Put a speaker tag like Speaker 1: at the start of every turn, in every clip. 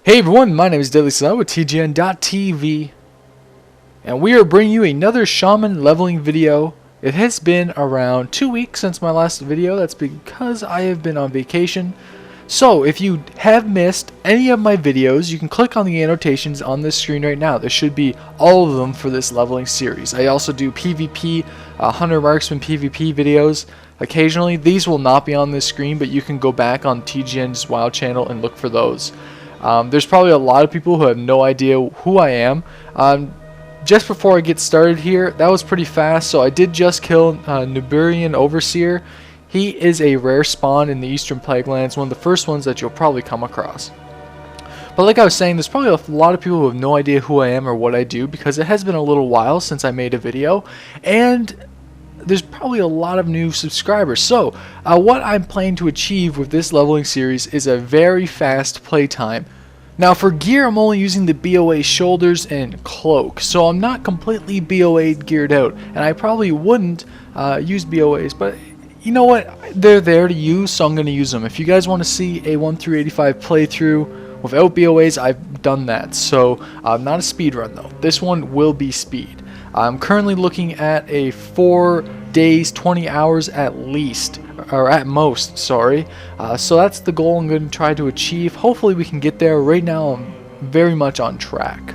Speaker 1: Hey everyone, my name is DeadlySlob with TGN.TV, and we are bringing you another Shaman Leveling video. It has been around 2 weeks since my last video. That's because I have been on vacation. So if you have missed any of my videos, you can click on the annotations on this screen right now. There should be all of them for this leveling series. I also do PvP, Hunter Marksman PvP videos occasionally. These will not be on this screen, but you can go back on TGN's WoW channel and look for those. There's probably a lot of people who have no idea who I am. Just before I get started here, that was pretty fast, so I did just kill Nuburian Overseer. He is a rare spawn in the Eastern Plaguelands, one of the first ones that you'll probably come across. But like I was saying, there's probably a lot of people who have no idea who I am or what I do, because it has been a little while since I made a video, and there's probably a lot of new subscribers. So what I'm planning to achieve with this leveling series is a very fast playtime. Now for gear, I'm only using the BOA shoulders and cloak, so I'm not completely BOA geared out, and I probably wouldn't use BOAs, but you know what, they're there to use, so I'm going to use them. If you guys want to see a 1 through 85 playthrough without BOAs, I've done that. So not a speed run though, this one will be speed. I'm currently looking at a 4 days, 20 hours at least, or at most, sorry. So that's the goal I'm going to try to achieve. Hopefully we can get there. Right now I'm very much on track.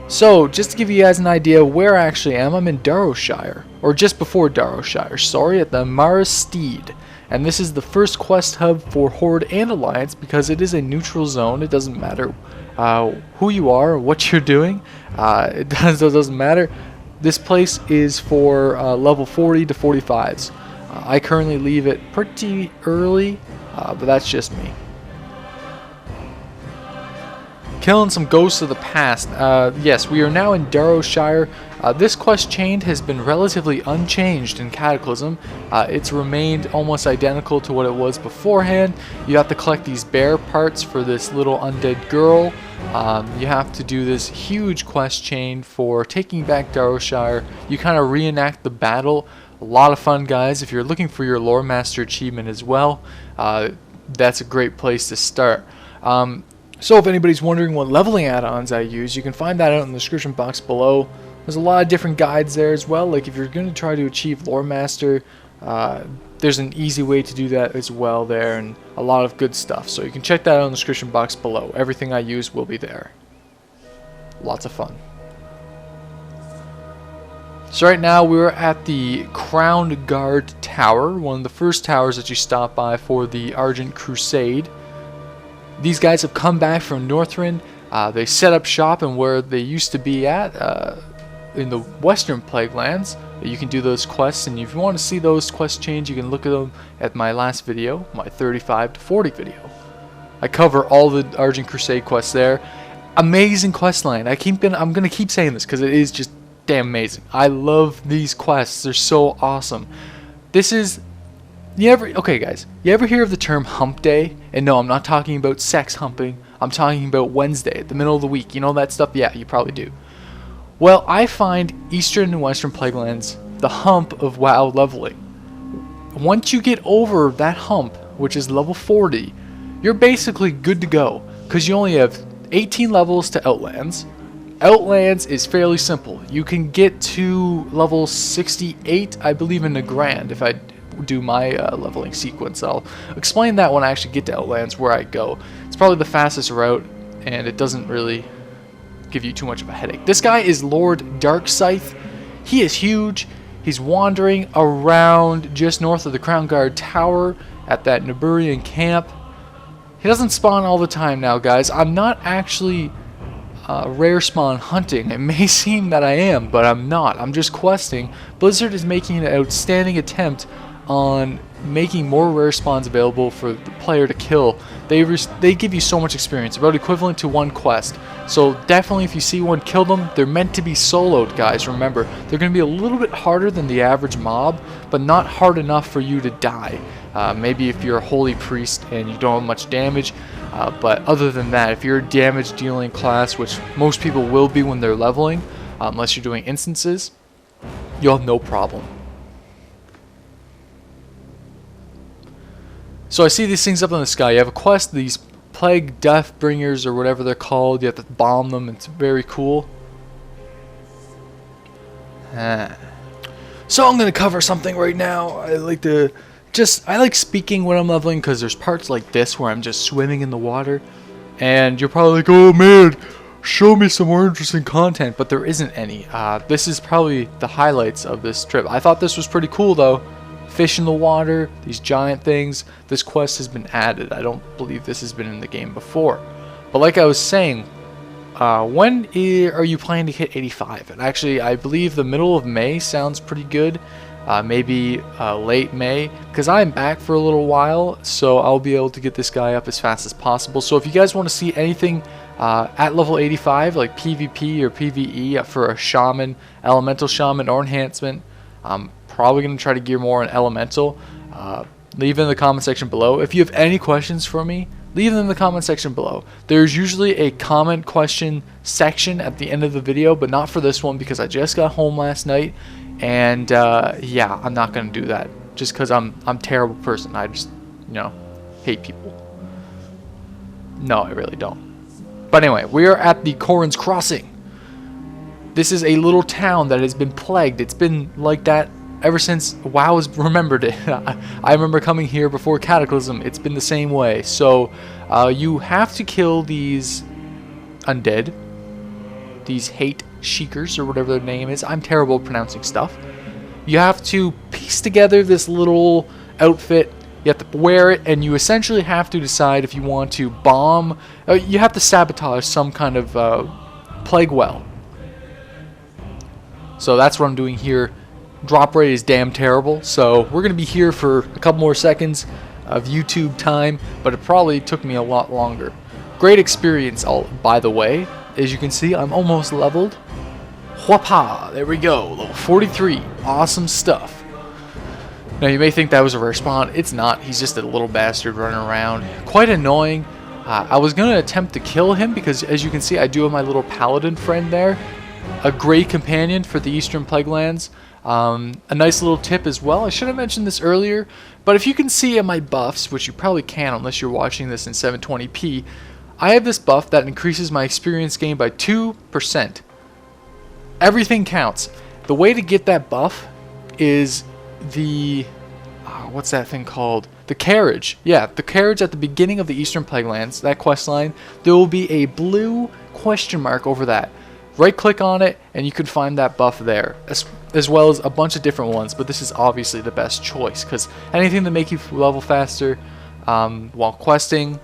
Speaker 1: So just to give you guys an idea where I actually am, I'm in Darrowshire, or just before Darrowshire, sorry, at the Mara Steed. And this is the first quest hub for Horde and Alliance because it is a neutral zone. It doesn't matter who you are or what you're doing. It doesn't matter. This place is for level 40 to 45s. I currently leave it pretty early, but that's just me. Killing some ghosts of the past. Yes, we are now in Darrowshire. This quest chain has been relatively unchanged in Cataclysm. It's remained almost identical to what it was beforehand. You have to collect these bear parts for this little undead girl. You have to do this huge quest chain for taking back Darrowshire. You kind of reenact the battle. A lot of fun, guys. If you're looking for your Loremaster achievement as well, that's a great place to start. So if anybody's wondering what leveling add-ons I use, you can find that out in the description box below. There's a lot of different guides there as well. Like if you're going to try to achieve Loremaster, there's an easy way to do that as well there, and a lot of good stuff. So you can check that out in the description box below. Everything I use will be there. Lots of fun. So right now we're at the Crowned Guard Tower, one of the first towers that you stop by for the Argent Crusade. These guys have come back from Northrend. They set up shop in where they used to be at, in the Western Plaguelands. You can do those quests, and if you want to see those quest chains, you can look at them at my last video, my 35 to 40 video. I cover all the Argent Crusade quests there. Amazing quest line. I'm gonna keep saying this because it is just damn amazing. I love these quests. They're so awesome. This is... Okay guys, you ever hear of the term hump day? And no, I'm not talking about sex humping. I'm talking about Wednesday, the middle of the week. You know that stuff? Yeah, you probably do. Well, I find Eastern and Western Plaguelands the hump of WoW leveling. Once you get over that hump, which is level 40, you're basically good to go, because you only have 18 levels to Outlands. Outlands is fairly simple. You can get to level 68, I believe, in the Grand, if I do my leveling sequence. I'll explain that when I actually get to Outlands where I go. It's probably the fastest route, and it doesn't really give you too much of a headache. This guy is Lord Darkscythe. He is huge. He's wandering around just north of the Crown Guard Tower at that Nuburian camp. He doesn't spawn all the time now, guys. I'm not actually rare spawn hunting. It may seem that I am, but I'm not. I'm just questing. Blizzard is making an outstanding attempt on making more rare spawns available for the player to kill. They give you so much experience, about equivalent to one quest. So definitely if you see one, kill them. They're meant to be soloed, guys. Remember, they're going to be a little bit harder than the average mob, but not hard enough for you to die. Maybe if you're a holy priest and you don't have much damage, but other than that, if you're a damage dealing class, which most people will be when they're leveling, unless you're doing instances, you'll have no problem. So I see these things up in the sky. You have a quest, these plague death bringers or whatever they're called. You have to bomb them. It's very cool. So I'm gonna cover something right now. I like speaking when I'm leveling, because there's parts like this where I'm just swimming in the water, and you're probably like, oh man, show me some more interesting content, but there isn't any. This is probably the highlights of this trip. I thought this was pretty cool though. Fish in the water, these giant things. This quest has been added. I don't believe this has been in the game before. But like I was saying, when are you planning to hit 85? And actually, I believe the middle of May sounds pretty good. Maybe late May, because I'm back for a little while, so I'll be able to get this guy up as fast as possible. So if you guys want to see anything at level 85, like PvP or PvE for a shaman, elemental shaman, or enhancement, I'm probably going to try to gear more on elemental. Leave it in the comment section below. If you have any questions for me, leave them in the comment section below. There's usually a comment question section at the end of the video, but not for this one, because I just got home last night. And yeah, I'm not gonna do that just because I'm a terrible person. I just, you know, hate people. No, I really don't. But anyway, we are at the Corrin's Crossing. This is a little town that has been plagued. It's been like that ever since WoW has remembered it. I remember coming here before Cataclysm. It's been the same way. So you have to kill these undead, these hate Sheikers, or whatever their name is. I'm terrible at pronouncing stuff. You have to piece together this little outfit. You have to wear it, and you essentially have to decide if you want to bomb. You have to sabotage some kind of plague well. So that's what I'm doing here. Drop rate is damn terrible, so we're going to be here for a couple more seconds of YouTube time, but it probably took me a lot longer. Great experience, by the way. As you can see, I'm almost leveled. Whoopah! There we go, level 43. Awesome stuff. Now you may think that was a rare spawn. It's not. He's just a little bastard running around. Quite annoying. I was going to attempt to kill him because, as you can see, I do have my little paladin friend there. A great companion for the Eastern Plaguelands. A nice little tip as well. I should have mentioned this earlier, but if you can see in my buffs, which you probably can't unless you're watching this in 720p, I have this buff that increases my experience gain by 2%. Everything counts. The way to get that buff is the... what's that thing called? The carriage. Yeah, the carriage at the beginning of the Eastern Plaguelands, that quest line, there will be a blue question mark over that. Right click on it and you can find that buff there, as well as a bunch of different ones, but this is obviously the best choice because anything to make you level faster while questing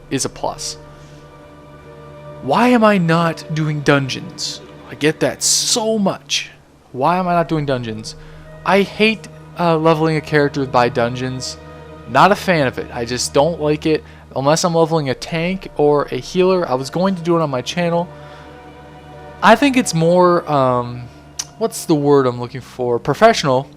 Speaker 1: is a plus. Why am I not doing dungeons? I get that so much. Why am I not doing dungeons? I hate leveling a character by dungeons. Not a fan of it. I just don't like it unless I'm leveling a tank or a healer. I was going to do it on my channel. I think it's more, what's the word I'm looking for? Professional.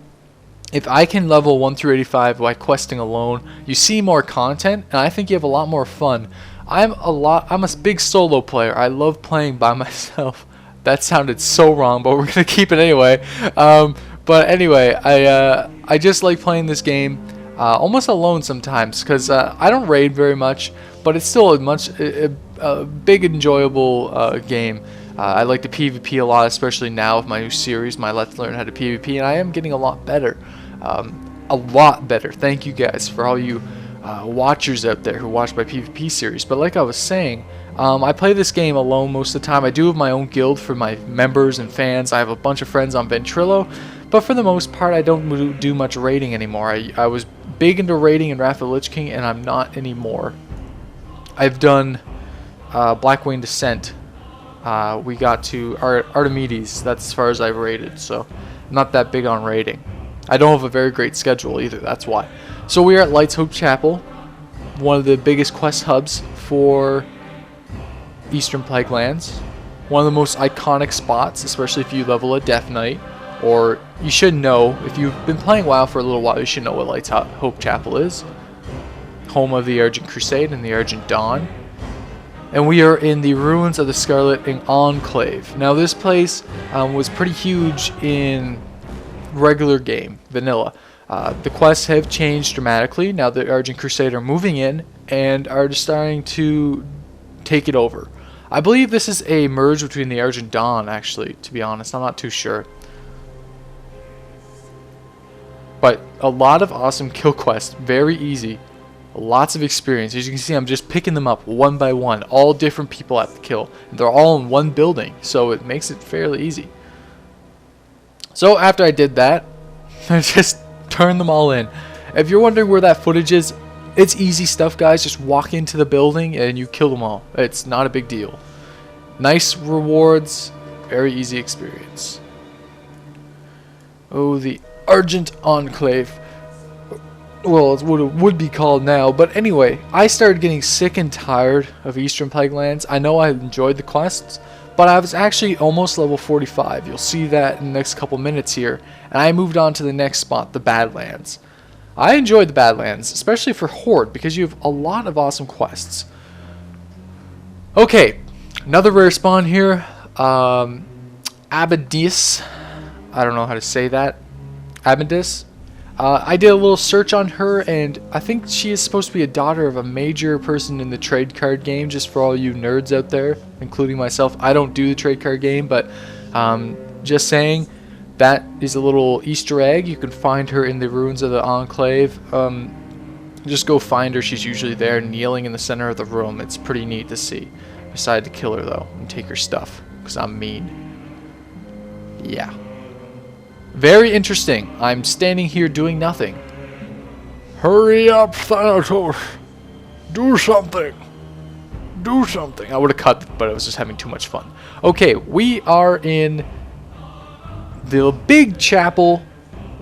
Speaker 1: If I can level 1 through 85 by questing alone, you see more content, and I think you have a lot more fun. I'm a big solo player. I love playing by myself. That sounded so wrong, but we're gonna keep it anyway. But anyway, I just like playing this game almost alone sometimes because I don't raid very much, but it's still a big enjoyable game. I like the PvP a lot, especially now with my new series, my Let's Learn How to PvP, and I am getting a lot better. A lot better. Thank you guys for all you watchers out there who watch my PvP series. But like I was saying, I play this game alone most of the time. I do have my own guild for my members and fans. I have a bunch of friends on Ventrilo, but for the most part, I don't do much raiding anymore. I was big into raiding in Wrath of the Lich King, and I'm not anymore. I've done Blackwing Descent. We got to Artemides. That's as far as I've raided, so I'm not that big on raiding. I don't have a very great schedule either, that's why. So we are at Light's Hope Chapel, one of the biggest quest hubs for Eastern Plaguelands. One of the most iconic spots, especially if you level a Death Knight, or you should know, if you've been playing WoW for a little while, you should know what Light's Hope Chapel is. Home of the Argent Crusade and the Argent Dawn. And we are in the ruins of the Scarlet Enclave. Now this place was pretty huge in regular game, vanilla. The quests have changed dramatically. Now the Argent Crusade are moving in and are just starting to take it over. I believe this is a merge between the Argent Dawn, actually, to be honest. I'm not too sure. But a lot of awesome kill quests, very easy. Lots of experience. As you can see, I'm just picking them up one by one. All different people at the kill. And they're all in one building, so it makes it fairly easy. So after I did that, I just turned them all in. If you're wondering where that footage is, it's easy stuff, guys. Just walk into the building and you kill them all. It's not a big deal. Nice rewards, very easy experience. Oh, the Argent Enclave. Well, it's what it would be called now. But anyway, I started getting sick and tired of Eastern Plaguelands. I know I enjoyed the quests, but I was actually almost level 45. You'll see that in the next couple minutes here. And I moved on to the next spot, the Badlands. I enjoyed the Badlands, especially for Horde, because you have a lot of awesome quests. Okay, another rare spawn here. Abadis. I don't know how to say that. Abadis. I did a little search on her, and I think she is supposed to be a daughter of a major person in the trade card game, just for all you nerds out there, including myself. I don't do the trade card game, but just saying, that is a little Easter egg. You can find her in the ruins of the Enclave. Just go find her. She's usually there, kneeling in the center of the room. It's pretty neat to see. I decided to kill her, though, and take her stuff, because I'm mean. Yeah. Very interesting. I'm standing here doing nothing. Hurry up, Thanatos. Do something. Do something. I would have cut, but I was just having too much fun. Okay, we are in the big chapel.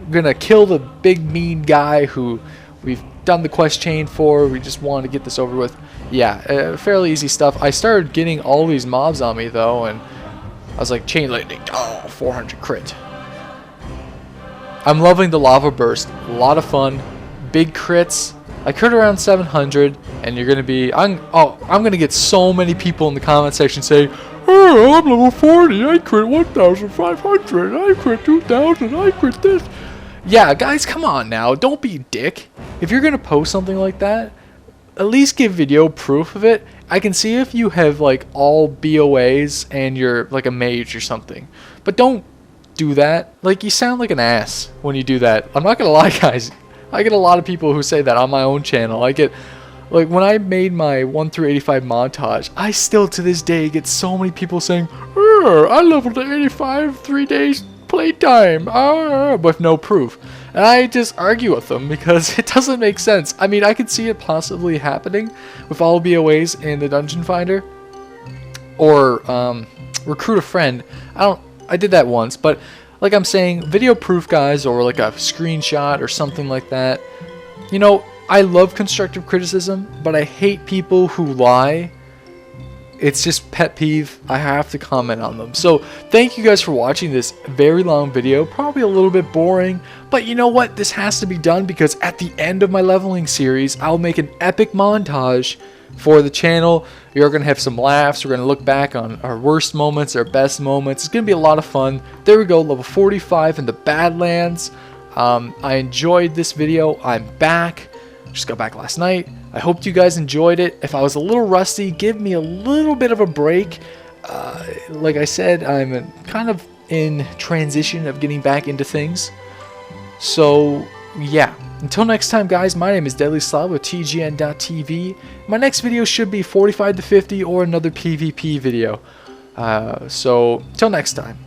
Speaker 1: We're gonna kill the big mean guy who we've done the quest chain for. We just wanted to get this over with. Yeah, fairly easy stuff. I started getting all these mobs on me, though, and I was like, chain lightning. Oh, 400 crit. I'm loving the lava burst. A lot of fun. Big crits. I crit around 700, and you're gonna be. I'm gonna get so many people in the comment section saying, "Oh, I'm level 40. I crit 1,500. I crit 2,000. I crit this." Yeah, guys, come on now. Don't be a dick. If you're gonna post something like that, at least give video proof of it. I can see if you have like all BOAs and you're like a mage or something, but don't do that. Like, you sound like an ass when you do that. I'm not gonna lie, guys. I get a lot of people who say that on my own channel. I get, like, when I made my 1 through 85 montage, I still to this day get so many people saying, I leveled to 85, 3 days playtime, with no proof. And I just argue with them because it doesn't make sense. I mean, I could see it possibly happening with all BOAs in the Dungeon Finder, or recruit a friend. I did that once, but like I'm saying, video proof, guys, or like a screenshot or something like that. You know, I love constructive criticism, but I hate people who lie. It's just pet peeve. I have to comment on them. So thank you guys for watching this very long video. Probably a little bit boring, but you know what? This has to be done because at the end of my leveling series, I'll make an epic montage for the channel. You're gonna have some laughs. We're gonna look back on our worst moments, our best moments. It's gonna be a lot of fun. There we go, level 45 in the Badlands. I enjoyed this video. I'm back. Just got back last night. I hope you guys enjoyed it. If I was a little rusty, give me a little bit of a break. Like I said, I'm kind of in transition of getting back into things. So yeah, until next time, guys, my name is DeadlySlob with TGN.TV. My next video should be 45 to 50 or another PvP video. So, till next time.